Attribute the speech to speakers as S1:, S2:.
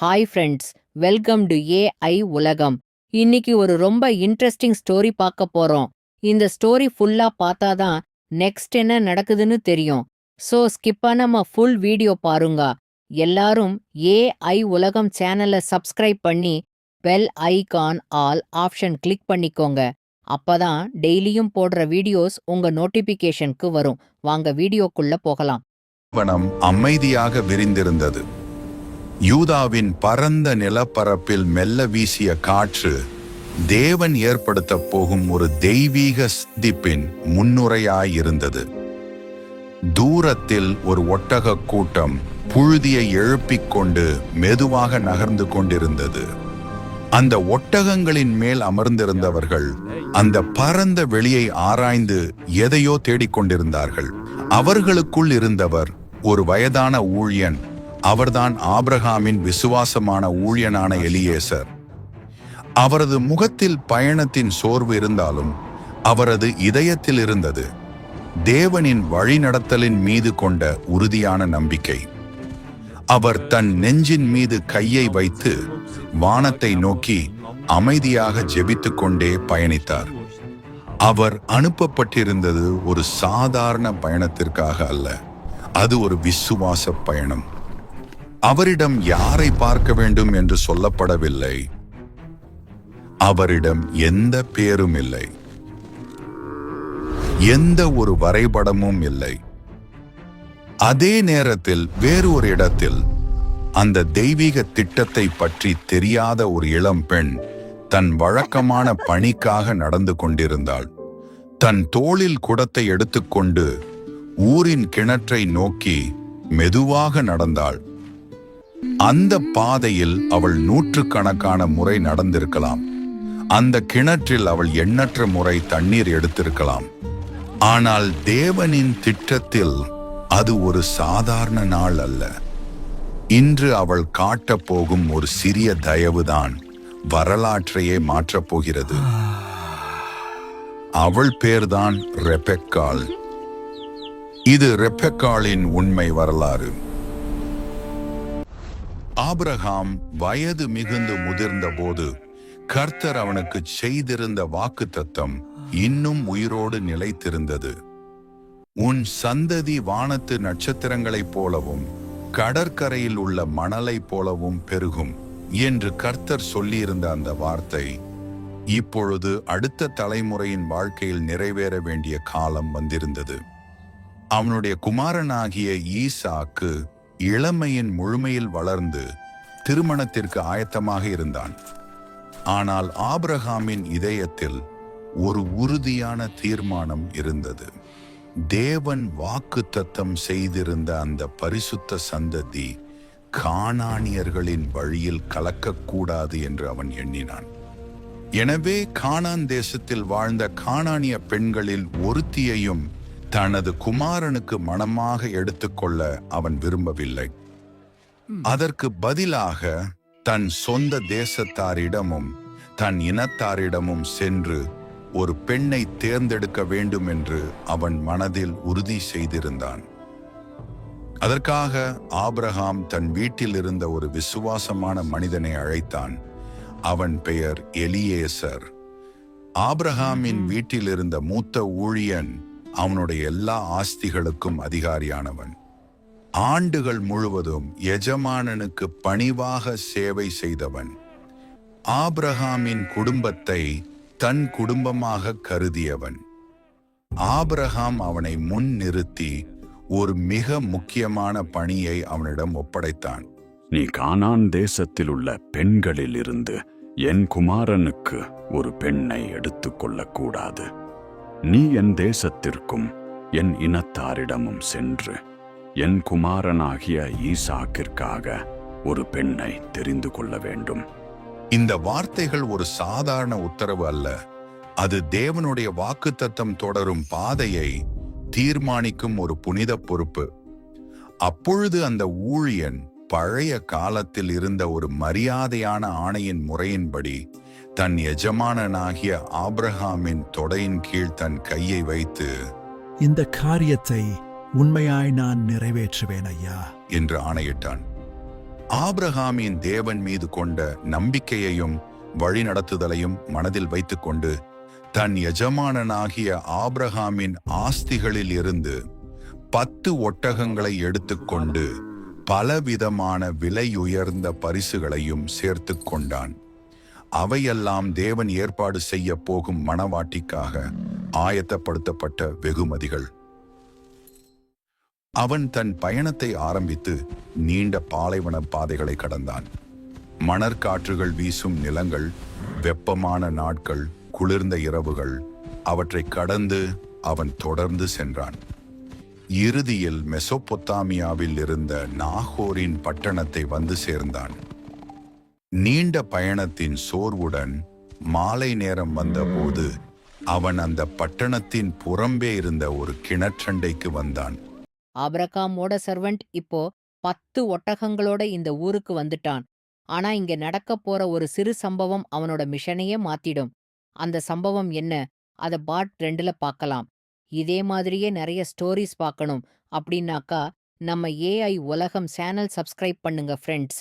S1: Hi friends, welcome to AI உலகம். இன்னைக்கு ஒரு ரொம்ப இன்ட்ரெஸ்டிங் ஸ்டோரி பார்க்க போறோம். இந்த ஸ்டோரி ஃபுல்லா பார்த்தாதான் நெக்ஸ்ட் என்ன நடக்குதுன்னு தெரியும். ஸோ ஸ்கிப் பண்ணாம ஃபுல் வீடியோ பாருங்க. எல்லாரும் ஏஐ உலகம் சேனலை சப்ஸ்கிரைப் பண்ணி bell icon all option click பண்ணிக்கோங்க. அப்பதான் டெய்லியும் போடுற வீடியோஸ் உங்க நோட்டிபிகேஷனுக்கு வரும். வாங்க வீடியோக்குள்ள போகலாம்.
S2: வனம் அமைதியாக விரிந்திருந்தது. யூதாவின் பரந்த நிலப்பரப்பில் மெல்ல வீசிய காற்று தேவன் ஏற்படுத்தப் போகும் ஒரு தெய்வீக சந்திப்பின் முன்னுரையாயிருந்தது. தூரத்தில் ஒரு ஒட்டக கூட்டம் புழுதியை எழுப்பிக் கொண்டு மெதுவாக நகர்ந்து கொண்டிருந்தது. அந்த ஒட்டகங்களின் மேல் அமர்ந்திருந்தவர்கள் அந்த பரந்த வெளியை ஆராய்ந்து எதையோ தேடிக்கொண்டிருந்தார்கள். அவர்களுக்குள் இருந்தவர் ஒரு வயதான ஊழியன். அவர்தான் ஆபிரகாமின் விசுவாசமான ஊழியனான எலியேசர். அவரது முகத்தில் பயணத்தின் சோர்வு இருந்தாலும் அவரது இதயத்தில் இருந்தது தேவனின் வழிநடத்தலின் மீது கொண்ட உறுதியான நம்பிக்கை. அவர் தன் நெஞ்சின் மீது கையை வைத்து வானத்தை நோக்கி அமைதியாக ஜெபித்து கொண்டே பயணித்தார். அவர் அனுப்பப்பட்டிருந்தது ஒரு சாதாரண பயணத்திற்காக அல்ல, அது ஒரு விசுவாச பயணம். அவரிடம் யாரை பார்க்க வேண்டும் என்று சொல்லப்படவில்லை. அவரிடம் எந்த பேரும் இல்லை, எந்த ஒரு வரைபடமும் இல்லை. அதே நேரத்தில் வேறு ஒரு இடத்தில் அந்த தெய்வீக திட்டத்தை பற்றி தெரியாத ஒரு இளம் பெண் தன் வழக்கமான பணிக்காக நடந்து கொண்டிருந்தாள். தன் தோளில் குடத்தை எடுத்துக்கொண்டு ஊரின் கிணற்றை நோக்கி மெதுவாக நடந்தாள். அந்த பாதையில் அவள் நூற்றுக்கணக்கான முறை நடந்திருக்கலாம். அந்த கிணற்றில் அவள் எண்ணற்ற முறை தண்ணீர் எடுத்திருக்கலாம். ஆனால் தேவனின் திட்டத்தில் அது ஒரு சாதாரண நாள் அல்ல. இன்று அவள் காட்டப் போகும் ஒரு சிறிய தயவுதான் வரலாற்றையே மாற்றப் போகிறது. அவள் பேர்தான் ரெபெக்காள். இது ரெபெக்காளின் உண்மை வரலாறு. ஆபிரகாம் வயது மிகுந்து முதிர்ந்த போது கர்த்தர் அவனுக்கு செய்திருந்த வாக்குத்தத்தம் இன்னும் உயிரோடு நிலைத்திருந்தது. உன் சந்ததி வானத்து நட்சத்திரங்களைப் போலவும் கடற்கரையில் உள்ள மணலைப் போலவும் பெருகும் என்று கர்த்தர் சொல்லியிருந்த அந்த வார்த்தை இப்பொழுது அடுத்த தலைமுறையின் வாழ்க்கையில் நிறைவேற வேண்டிய காலம் வந்திருந்தது. அவனுடைய குமாரனாகிய ஈசாக்கு இளமையின் முழுமையில் வளர்ந்து திருமணத்திற்கு ஆயத்தமாக இருந்தான். ஆனால் ஆபிரகாமின் இதயத்தில் ஒரு உறுதியான தீர்மானம் இருந்தது. தேவன் வாக்குத்தத்தம் செய்திருந்த அந்த பரிசுத்த சந்ததி கானானியர்களின் வழியில் கலக்கக்கூடாது என்று அவன் எண்ணினான். எனவே கானான் தேசத்தில் வாழ்ந்த கானானிய பெண்களில் ஒருத்தியையும் தனது குமாரனுக்கு மணமாக எடுத்துக்கொள்ள அவன் விரும்பவில்லை. அதற்கு பதிலாக தன் சொந்த தேசத்தாரிடமும் தன் இனத்தாரிடமும் சென்று ஒரு பெண்ணை தேர்ந்தெடுக்க வேண்டும் என்று அவன் மனதில் உறுதி செய்திருந்தான். அதற்காக ஆபிரகாம் தன் வீட்டில் இருந்த ஒரு விசுவாசமான மனிதனை அழைத்தான். அவன் பெயர் எலியேசர். ஆபிரகாமின் வீட்டில் இருந்த மூத்த ஊழியன் அவனுடைய எல்லா ஆஸ்திகளுக்கும் அதிகாரியானவன். ஆண்டுகள் முழுவதும் எஜமானனுக்கு பணிவாக சேவை செய்தவன். ஆபிரகாமின் குடும்பத்தை தன் குடும்பமாக கருதியவன். ஆபிரகாம் அவனை முன் நிறுத்தி ஒரு மிக முக்கியமான பணியை அவனிடம் ஒப்படைத்தான்.
S3: நீ கானான் தேசத்தில் உள்ள பெண்களில் இருந்து என் குமாரனுக்கு ஒரு பெண்ணை எடுத்துக்கொள்ளக்கூடாது. நீ என் தேசத்திற்கும் என் இனத்தாரிடமும் சென்று என் குமாரனாகிய ஈசாக்கிற்காக ஒரு பெண்ணை தெரிந்து கொள்ள வேண்டும்.
S2: இந்த வார்த்தைகள் ஒரு சாதாரண உத்தரவு அல்ல. அது தேவனுடைய வாக்குத்தத்தம் தொடரும் பாதையை தீர்மானிக்கும் ஒரு புனித பொறுப்பு. அப்பொழுது அந்த ஊழியன் பழைய காலத்தில் இருந்த ஒரு மரியாதையான ஆணையின் முறையின்படி தன் எஜமானனாகிய ஆபிரகாமின் தொடையின் கீழ் தன் கையை வைத்து,
S4: இந்த காரியத்தை உண்மையாய் நான் நிறைவேற்றுவேன் ஐயா
S2: என்று ஆணையிட்டான். ஆபிரகாமின் தேவன் மீது கொண்ட நம்பிக்கையையும் வழிநடத்துதலையும் மனதில் வைத்துக்கொண்டு தன் எஜமானனாகிய ஆபிரகாமின் ஆஸ்திகளில் இருந்து 10 ஒட்டகங்களை எடுத்துக்கொண்டு பலவிதமான விலையுயர்ந்த பரிசுகளையும் சேர்த்து கொண்டான். அவையெல்லாம் தேவன் ஏற்பாடு செய்ய போகும் மணவாட்டிக்காக ஆயத்தப்படுத்தப்பட்ட வெகுமதிகள். அவன் தன் பயணத்தை ஆரம்பித்து நீண்ட பாலைவன பாதைகளை கடந்தான். மணற்காற்றுகள் வீசும் நிலங்கள், வெப்பமான நாட்கள், குளிர்ந்த இரவுகள், அவற்றை கடந்து அவன் தொடர்ந்து சென்றான். இறுதியில் மெசொப்பொத்தாமியாவில் இருந்த நாகோரின் பட்டணத்தை வந்து சேர்ந்தான். நீண்ட பயணத்தின் சோர்வுடன் மாலை நேரம் வந்தபோது அவன் அந்த பட்டணத்தின் புறம்பே இருந்த ஒரு கிணற்றண்டைக்கு வந்தான்.
S1: ஆபிரகாமோட சர்வெண்ட் இப்போ 10 ஒட்டகங்களோட இந்த ஊருக்கு வந்துட்டான். ஆனா இங்க நடக்கப் போற ஒரு சிறு சம்பவம் அவனோட மிஷனையே மாத்திடும். அந்த சம்பவம் என்ன? அத பார்ட் 2ல பார்க்கலாம். இதே மாதிரியே நிறைய ஸ்டோரிஸ் பார்க்கணும் அப்படின்னாக்கா நம்ம ஏஐ உலகம் சேனல் சப்ஸ்கிரைப் பண்ணுங்க ஃப்ரெண்ட்ஸ்.